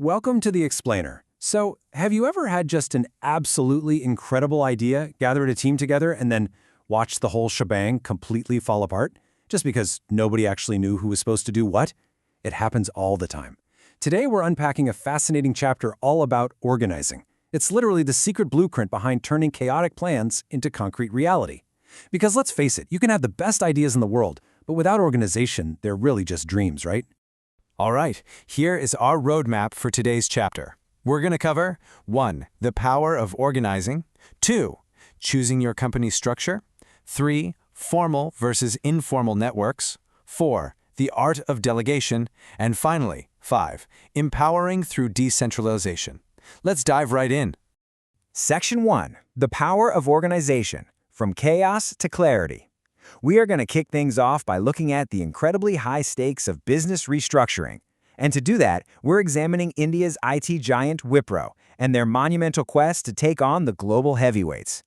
Welcome to The Explainer. So, have you ever had just an absolutely incredible idea, gathered a team together, and then watched the whole shebang completely fall apart? Just because nobody actually knew who was supposed to do what? It happens all the time. Today, we're unpacking a fascinating chapter all about organizing. It's literally the secret blueprint behind turning chaotic plans into concrete reality. Because let's face it, you can have the best ideas in the world, but without organization, they're really just dreams, right? All right, here is our roadmap for today's chapter. We're going to cover 1. The power of organizing, 2. Choosing your company structure, 3. Formal versus informal networks, 4. The art of delegation, and finally, 5. Empowering through decentralization. Let's dive right in. Section 1. The power of organization, from chaos to clarity. We are going to kick things off by looking at the incredibly high stakes of business restructuring. And to do that, we're examining India's IT giant Wipro and their monumental quest to take on the global heavyweights.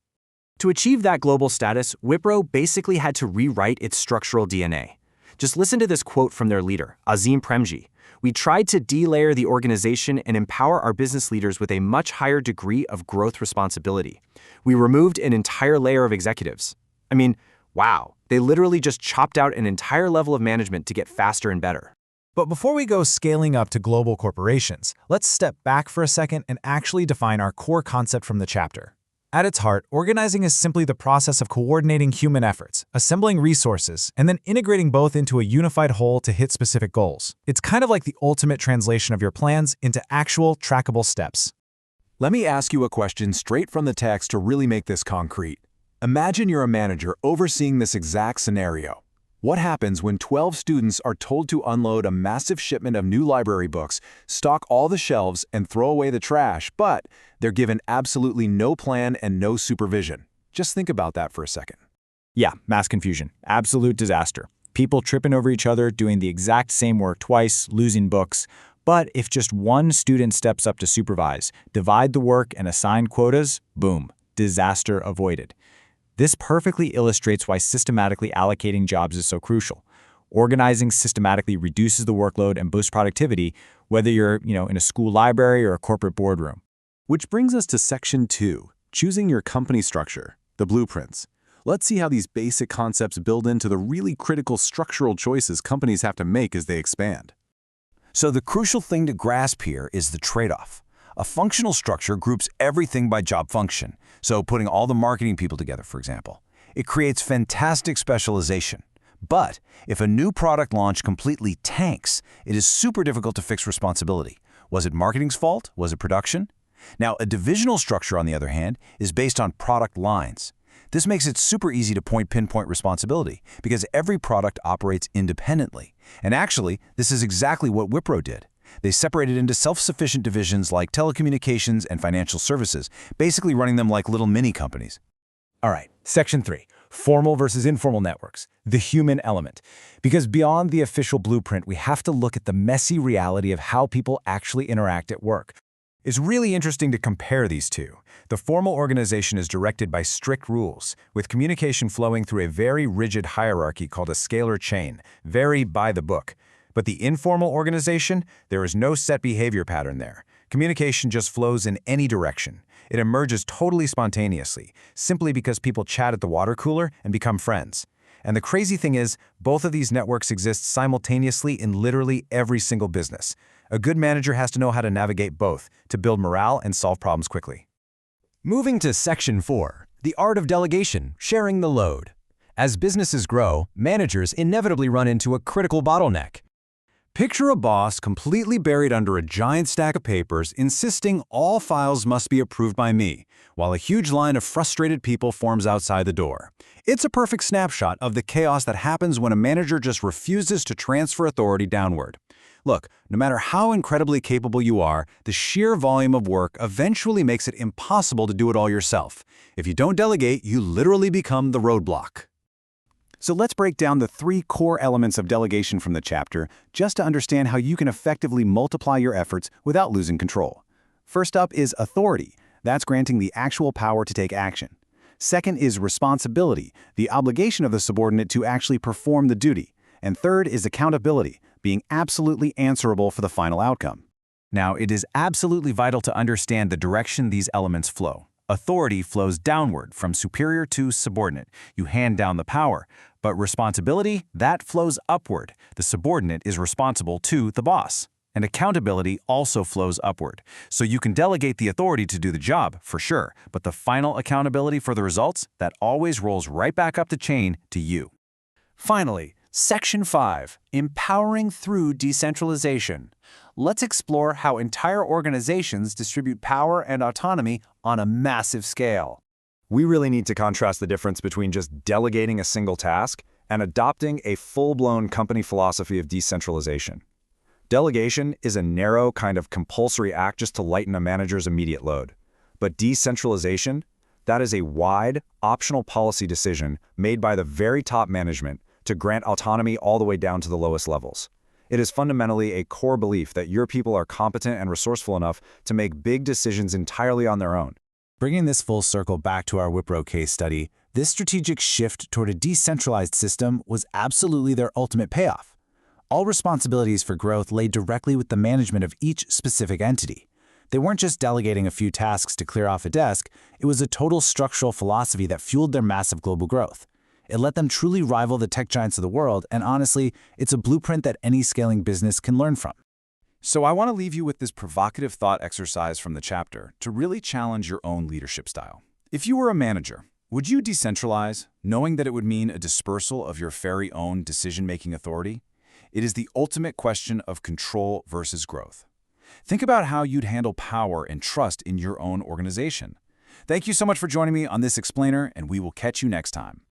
To achieve that global status, Wipro basically had to rewrite its structural DNA. Just listen to this quote from their leader, Azim Premji. "We tried to delayer the organization and empower our business leaders with a much higher degree of growth responsibility. We removed an entire layer of executives." I mean, wow, they literally just chopped out an entire level of management to get faster and better. But before we go scaling up to global corporations, let's step back for a second and actually define our core concept from the chapter. At its heart, organizing is simply the process of coordinating human efforts, assembling resources, and then integrating both into a unified whole to hit specific goals. It's kind of like the ultimate translation of your plans into actual, trackable steps. Let me ask you a question straight from the text to really make this concrete. Imagine you're a manager overseeing this exact scenario. What happens when 12 students are told to unload a massive shipment of new library books, stock all the shelves, and throw away the trash, but they're given absolutely no plan and no supervision? Just think about that for a second. Yeah, mass confusion. Absolute disaster. People tripping over each other, doing the exact same work twice, losing books. But if just one student steps up to supervise, divide the work, and assign quotas, boom, disaster avoided. This perfectly illustrates why systematically allocating jobs is so crucial. Organizing systematically reduces the workload and boosts productivity, whether you're, in a school library or a corporate boardroom. Which brings us to Section 2, choosing your company structure, the blueprints. Let's see how these basic concepts build into the really critical structural choices companies have to make as they expand. So the crucial thing to grasp here is the trade-off. A functional structure groups everything by job function, so putting all the marketing people together, for example. It creates fantastic specialization. But if a new product launch completely tanks, it is super difficult to fix responsibility. Was it marketing's fault? Was it production? Now, a divisional structure, on the other hand, is based on product lines. This makes it super easy to pinpoint responsibility because every product operates independently. And actually, this is exactly what Wipro did. They separated into self-sufficient divisions like telecommunications and financial services, basically running them like little mini companies. All right, Section 3, formal versus informal networks, the human element. Because beyond the official blueprint, we have to look at the messy reality of how people actually interact at work. It's really interesting to compare these two. The formal organization is directed by strict rules, with communication flowing through a very rigid hierarchy called a scalar chain, very by the book. But the informal organization, there is no set behavior pattern there. Communication just flows in any direction. It emerges totally spontaneously, simply because people chat at the water cooler and become friends. And the crazy thing is, both of these networks exist simultaneously in literally every single business. A good manager has to know how to navigate both to build morale and solve problems quickly. Moving to Section 4, the art of delegation, sharing the load. As businesses grow, managers inevitably run into a critical bottleneck. Picture a boss completely buried under a giant stack of papers, insisting all files must be approved by me, while a huge line of frustrated people forms outside the door. It's a perfect snapshot of the chaos that happens when a manager just refuses to transfer authority downward. Look, no matter how incredibly capable you are, the sheer volume of work eventually makes it impossible to do it all yourself. If you don't delegate, you literally become the roadblock. So let's break down the 3 core elements of delegation from the chapter, just to understand how you can effectively multiply your efforts without losing control. First up is authority. That's granting the actual power to take action. Second is responsibility, the obligation of the subordinate to actually perform the duty. And third is accountability, being absolutely answerable for the final outcome. Now, it is absolutely vital to understand the direction these elements flow. Authority flows downward from superior to subordinate. You hand down the power. But responsibility, that flows upward. The subordinate is responsible to the boss. And accountability also flows upward. So you can delegate the authority to do the job, for sure, but the final accountability for the results, that always rolls right back up the chain to you. Finally, Section 5, Empowering Through Decentralization. Let's explore how entire organizations distribute power and autonomy on a massive scale. We really need to contrast the difference between just delegating a single task and adopting a full-blown company philosophy of decentralization. Delegation is a narrow kind of compulsory act just to lighten a manager's immediate load. But decentralization, that is a wide, optional policy decision made by the very top management to grant autonomy all the way down to the lowest levels. It is fundamentally a core belief that your people are competent and resourceful enough to make big decisions entirely on their own. Bringing this full circle back to our Wipro case study, this strategic shift toward a decentralized system was absolutely their ultimate payoff. All responsibilities for growth lay directly with the management of each specific entity. They weren't just delegating a few tasks to clear off a desk, it was a total structural philosophy that fueled their massive global growth. It let them truly rival the tech giants of the world, and honestly, it's a blueprint that any scaling business can learn from. So I want to leave you with this provocative thought exercise from the chapter to really challenge your own leadership style. If you were a manager, would you decentralize, knowing that it would mean a dispersal of your very own decision-making authority? It is the ultimate question of control versus growth. Think about how you'd handle power and trust in your own organization. Thank you so much for joining me on this explainer, and we will catch you next time.